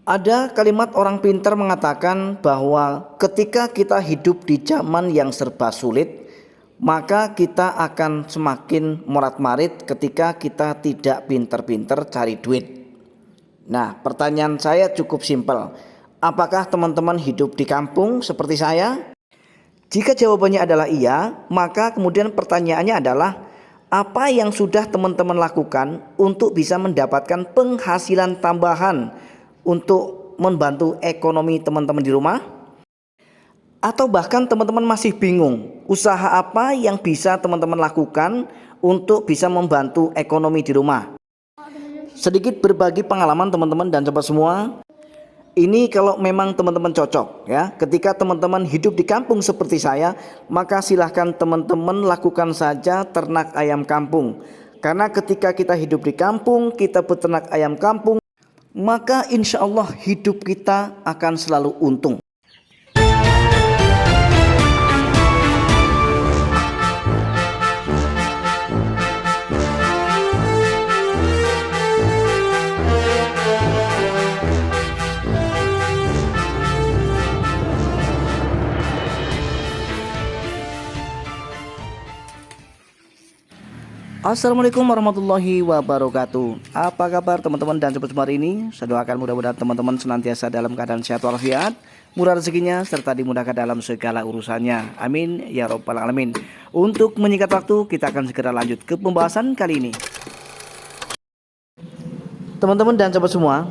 Ada kalimat orang pintar mengatakan bahwa ketika kita hidup di zaman yang serba sulit, maka kita akan semakin morat-marit ketika kita tidak pintar-pintar cari duit. Nah, pertanyaan saya cukup simpel. Apakah teman-teman hidup di kampung seperti saya? Jika jawabannya adalah iya, maka kemudian pertanyaannya adalah apa yang sudah teman-teman lakukan untuk bisa mendapatkan penghasilan tambahan untuk membantu ekonomi teman-teman di rumah? Atau bahkan teman-teman masih bingung usaha apa yang bisa teman-teman lakukan untuk bisa membantu ekonomi di rumah? Sedikit berbagi pengalaman teman-teman dan sobat semua. Ini kalau memang teman-teman cocok ya, ketika teman-teman hidup di kampung seperti saya, maka silahkan teman-teman lakukan saja ternak ayam kampung. Karena ketika kita hidup di kampung, kita beternak ayam kampung, maka insya Allah hidup kita akan selalu untung. Assalamualaikum warahmatullahi wabarakatuh. Apa kabar teman-teman dan sobat semua hari ini? Saya doakan mudah-mudahan teman-teman senantiasa dalam keadaan sehat walafiat, murah rezekinya, serta dimudahkan dalam segala urusannya. Amin ya rabbal alamin. Untuk menyingkat waktu, kita akan segera lanjut ke pembahasan kali ini. Teman-teman dan sobat semua,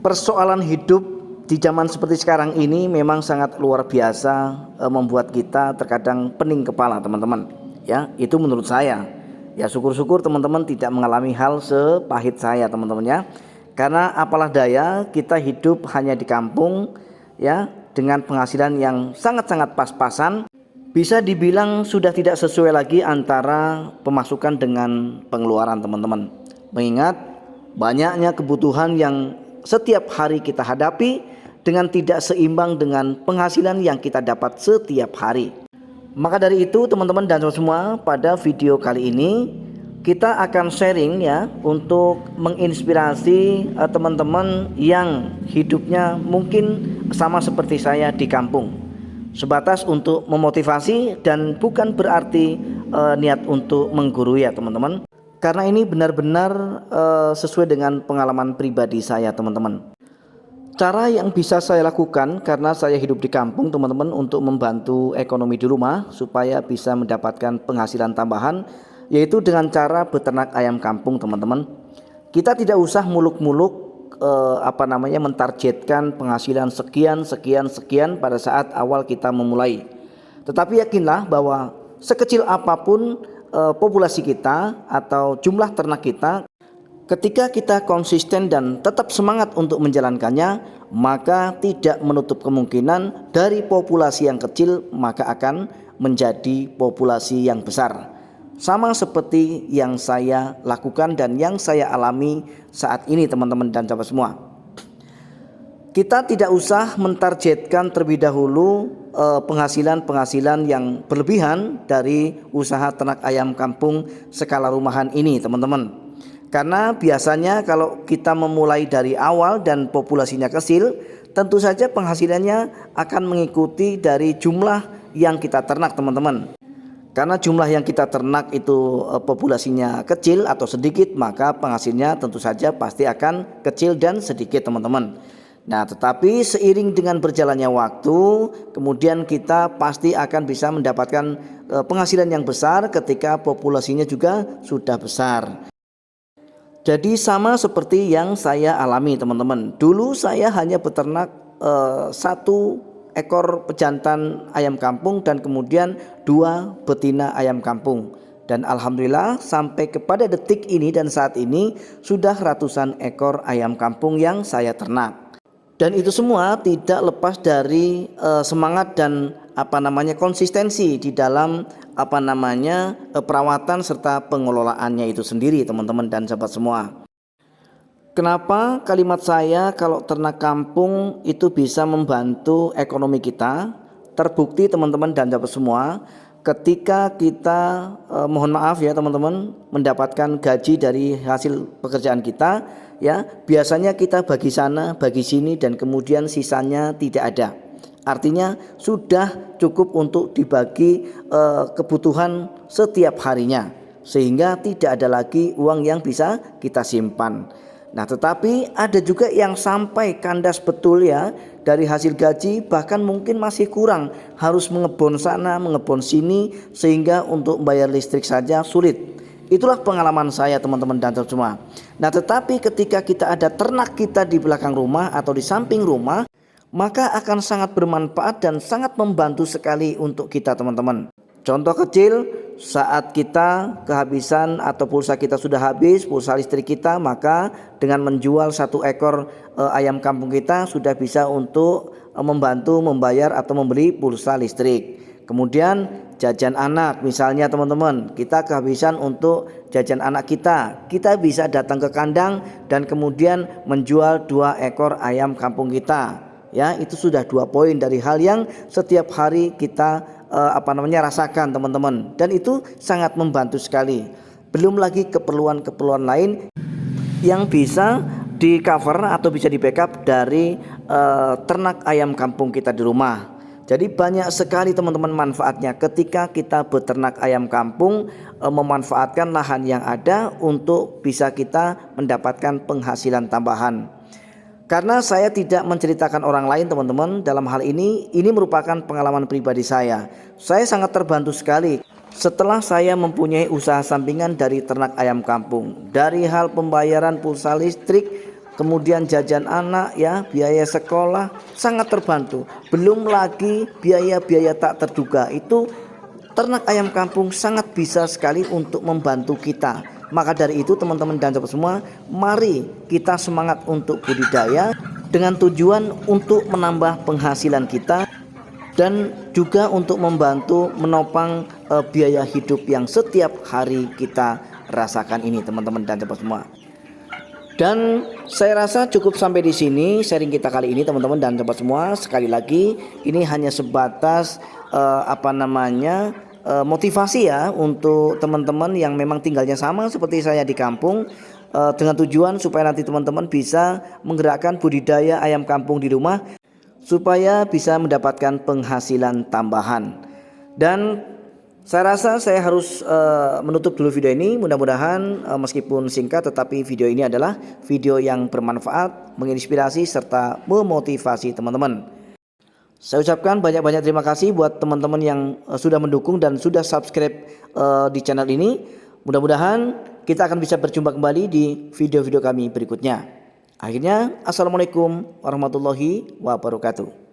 persoalan hidup di zaman seperti sekarang ini memang sangat luar biasa, membuat kita terkadang pening kepala teman-teman. Ya, itu menurut saya. Ya syukur-syukur teman-teman tidak mengalami hal sepahit saya teman-teman ya. Karena apalah daya kita hidup hanya di kampung ya, dengan penghasilan yang sangat-sangat pas-pasan. Bisa dibilang sudah tidak sesuai lagi antara pemasukan dengan pengeluaran teman-teman. Mengingat banyaknya kebutuhan yang setiap hari kita hadapi dengan tidak seimbang dengan penghasilan yang kita dapat setiap hari. Maka dari itu teman-teman dan semua, pada video kali ini kita akan sharing ya, untuk menginspirasi teman-teman yang hidupnya mungkin sama seperti saya di kampung. Sebatas untuk memotivasi dan bukan berarti niat untuk menggurui ya teman-teman. Karena ini benar-benar sesuai dengan pengalaman pribadi saya teman-teman. Cara yang bisa saya lakukan karena saya hidup di kampung teman-teman untuk membantu ekonomi di rumah supaya bisa mendapatkan penghasilan tambahan, yaitu dengan cara beternak ayam kampung teman-teman. Kita tidak usah muluk-muluk mentargetkan penghasilan sekian pada saat awal kita memulai. Tetapi yakinlah bahwa sekecil apapun populasi kita atau jumlah ternak kita, ketika kita konsisten dan tetap semangat untuk menjalankannya, maka tidak menutup kemungkinan dari populasi yang kecil maka akan menjadi populasi yang besar. Sama seperti yang saya lakukan dan yang saya alami saat ini teman-teman dan sahabat semua. Kita tidak usah mentargetkan terlebih dahulu penghasilan yang berlebihan dari usaha ternak ayam kampung skala rumahan ini teman-teman. Karena biasanya kalau kita memulai dari awal dan populasinya kecil, tentu saja penghasilannya akan mengikuti dari jumlah yang kita ternak teman-teman. Karena jumlah yang kita ternak itu populasinya kecil atau sedikit, maka penghasilnya tentu saja pasti akan kecil dan sedikit teman-teman. Nah, tetapi seiring dengan berjalannya waktu, kemudian kita pasti akan bisa mendapatkan penghasilan yang besar ketika populasinya juga sudah besar. Jadi sama seperti yang saya alami teman-teman. Dulu saya hanya beternak 1 ekor pejantan ayam kampung dan kemudian 2 betina ayam kampung. Dan alhamdulillah sampai kepada detik ini dan saat ini sudah ratusan ekor ayam kampung yang saya ternak. Dan itu semua tidak lepas dari semangat dan konsistensi di dalam perawatan serta pengelolaannya itu sendiri teman-teman dan sahabat semua. Kenapa kalimat saya kalau ternak kampung itu bisa membantu ekonomi kita? Terbukti teman-teman dan sahabat semua, ketika kita mohon maaf ya teman-teman, mendapatkan gaji dari hasil pekerjaan kita ya, biasanya kita bagi sana bagi sini dan kemudian sisanya tidak ada. Artinya sudah cukup untuk dibagi kebutuhan setiap harinya, sehingga tidak ada lagi uang yang bisa kita simpan. Nah, tetapi ada juga yang sampai kandas betul ya, dari hasil gaji bahkan mungkin masih kurang, harus mengebon sana mengebon sini, sehingga untuk bayar listrik saja sulit. Itulah pengalaman saya teman-teman dan semua. Nah, tetapi ketika kita ada ternak kita di belakang rumah atau di samping rumah, maka akan sangat bermanfaat dan sangat membantu sekali untuk kita teman-teman. Contoh kecil, saat kita kehabisan atau pulsa kita sudah habis, pulsa listrik kita, maka dengan menjual 1 ekor ayam kampung kita sudah bisa untuk membantu membayar atau membeli pulsa listrik. Kemudian jajan anak misalnya teman-teman, kita kehabisan untuk jajan anak kita bisa datang ke kandang dan kemudian menjual 2 ekor ayam kampung kita. Ya, itu sudah 2 poin dari hal yang setiap hari kita rasakan teman-teman, dan itu sangat membantu sekali. Belum lagi keperluan-keperluan lain yang bisa di cover atau bisa di backup dari ternak ayam kampung kita di rumah. Jadi banyak sekali teman-teman manfaatnya ketika kita beternak ayam kampung, memanfaatkan lahan yang ada untuk bisa kita mendapatkan penghasilan tambahan. Karena saya tidak menceritakan orang lain teman-teman, dalam hal ini merupakan pengalaman pribadi saya. Saya sangat terbantu sekali setelah saya mempunyai usaha sampingan dari ternak ayam kampung. Dari hal pembayaran pulsa listrik, kemudian jajan anak ya, biaya sekolah, sangat terbantu. Belum lagi biaya-biaya tak terduga, itu ternak ayam kampung sangat bisa sekali untuk membantu kita. Maka dari itu teman-teman dan sahabat semua, mari kita semangat untuk budidaya dengan tujuan untuk menambah penghasilan kita dan juga untuk membantu menopang biaya hidup yang setiap hari kita rasakan ini teman-teman dan sahabat semua. Dan saya rasa cukup sampai di sini sharing kita kali ini teman-teman dan sahabat semua. Sekali lagi ini hanya sebatas motivasi ya untuk teman-teman yang memang tinggalnya sama seperti saya di kampung, dengan tujuan supaya nanti teman-teman bisa menggerakkan budidaya ayam kampung di rumah supaya bisa mendapatkan penghasilan tambahan. Dan saya rasa saya harus menutup dulu video ini. Mudah-mudahan meskipun singkat tetapi video ini adalah video yang bermanfaat, menginspirasi serta memotivasi teman-teman. Saya ucapkan banyak-banyak terima kasih buat teman-teman yang sudah mendukung dan sudah subscribe di channel ini. Mudah-mudahan kita akan bisa berjumpa kembali di video-video kami berikutnya. Akhirnya, assalamualaikum warahmatullahi wabarakatuh.